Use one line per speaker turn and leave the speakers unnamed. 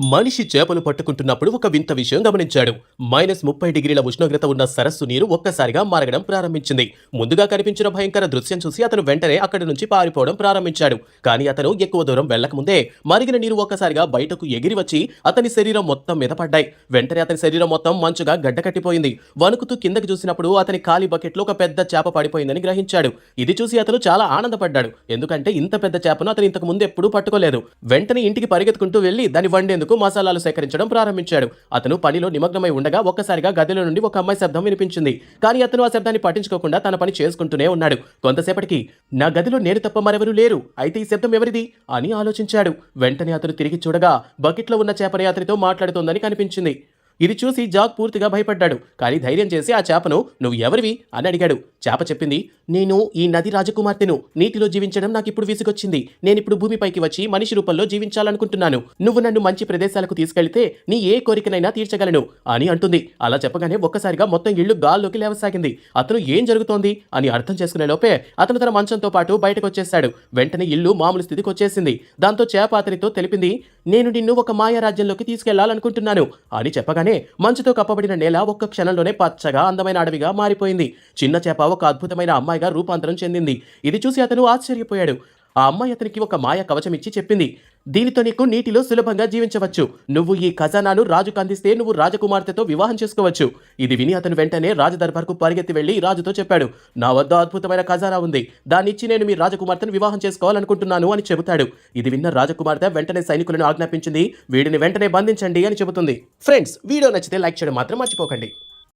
మనిషి చేపలు పట్టుకుంటున్నప్పుడు ఒక వింత విషయం గమనించాడు. -30 డిగ్రీల ఉష్ణోగ్రత ఉన్న సరస్సు నీరు ఒక్కసారిగా మరగడం ప్రారంభించింది. ముందుగా కనిపించిన భయంకర దృశ్యం చూసి అతను వెంటనే అక్కడి నుంచి పారిపోవడం ప్రారంభించాడు. కానీ అతను ఎక్కువ దూరం వెళ్లకముందే మరిగిన నీరు ఒక్కసారిగా బయటకు ఎగిరి వచ్చి అతని శరీరం మొత్తం మీద పడ్డాయి. వెంటనే అతని శరీరం మొత్తం మంచుగా గడ్డకట్టిపోయింది. వణుకుతూ కిందకి చూసినప్పుడు అతని ఖాళీ బకెట్లో ఒక పెద్ద చేప పడిపోయిందని గ్రహించాడు. ఇది చూసి అతను చాలా ఆనందపడ్డాడు. ఎందుకంటే ఇంత పెద్ద చేపను అతను ఇంతకు ముందు ఎప్పుడూ పట్టుకోలేదు. వెంటనే ఇంటికి పరిగెత్తుకుంటూ వెళ్లి దాన్ని వండేందుకు మసాలాలు సేకరించడం ప్రారంభించాడు. అతను పనిలో నిమగ్నమై ఉండగా ఒక్కసారిగా గదిలో నుండి ఒక అమ్మాయి శబ్దం వినిపించింది. కానీ అతను ఆ శబ్దాన్ని పట్టించుకోకుండా తన పని చేసుకుంటూనే ఉన్నాడు. కొంతసేపటికి నా గదిలో నేను తప్ప మరెవరూ లేరు, అయితే ఈ శబ్దం ఎవరిది అని ఆలోచించాడు. వెంటనే అతను తిరిగి చూడగా బకెట్లో ఉన్న చేపనే అతనితో మాట్లాడుతోందని కనిపించింది. ఇది చూసి జాక్ పూర్తిగా భయపడ్డాడు. కానీ ధైర్యం చేసి ఆ చేపను నువ్వు ఎవరివి అని అడిగాడు. చేప చెప్పింది, నేను ఈ నది రాజకుమార్తెను. నీటిలో జీవించడం నాకిప్పుడు విసుగొచ్చింది. నేనిప్పుడు భూమిపైకి వచ్చి మనిషి రూపంలో జీవించాలనుకుంటున్నాను. నువ్వు నన్ను మంచి ప్రదేశాలకు తీసుకెళ్తే నీ ఏ కోరికనైనా తీర్చగలను అని అంటుంది. అలా చెప్పగానే ఒక్కసారిగా మొత్తం ఇల్లు గాల్లోకి లేవసాగింది. అతను ఏం జరుగుతోంది అని అర్థం చేసుకునే లోపే అతను తన మంచంతో పాటు బయటకు వచ్చేశాడు. వెంటనే ఇల్లు మామూలు స్థితికి వచ్చేసింది. దాంతో చేప అతనితో తెలిపింది, నేను నిన్ను ఒక మాయా రాజ్యంలోకి తీసుకెళ్లాలనుకుంటున్నాను అని చెప్పగానే మంచుతో కప్పబడిన నేల ఒక్క క్షణంలోనే పచ్చగా అందమైన అడవిగా మారిపోయింది. చిన్న చేప ఒక అద్భుతమైన అమ్మాయిగా రూపాంతరం చెందింది. ఇది చూసి అతను ఆశ్చర్యపోయాడు. ఆ అమ్మాయి అతనికి ఒక మాయ కవచం ఇచ్చి చెప్పింది, దీనితో నీకు నీటిలో సులభంగా జీవించవచ్చు. నువ్వు ఈ ఖజానాను రాజుకు అందిస్తే నువ్వు రాజకుమార్తెతో వివాహం చేసుకోవచ్చు. ఇది విని అతను వెంటనే రాజు దర్బార్కు పరిగెత్తి వెళ్లి రాజుతో చెప్పాడు, నా వద్ద అద్భుతమైన ఖజానా ఉంది, దాన్నిచ్చి నేను మీ రాజకుమార్తెను వివాహం చేసుకోవాలనుకుంటున్నాను అని చెబుతాడు. ఇది విన్న రాజకుమార్తె వెంటనే సైనికులను ఆజ్ఞాపించింది, వీడిని వెంటనే బంధించండి అని చెబుతుంది. ఫ్రెండ్స్, వీడియో నచ్చితే లైక్ చేయడం మాత్రం మర్చిపోకండి.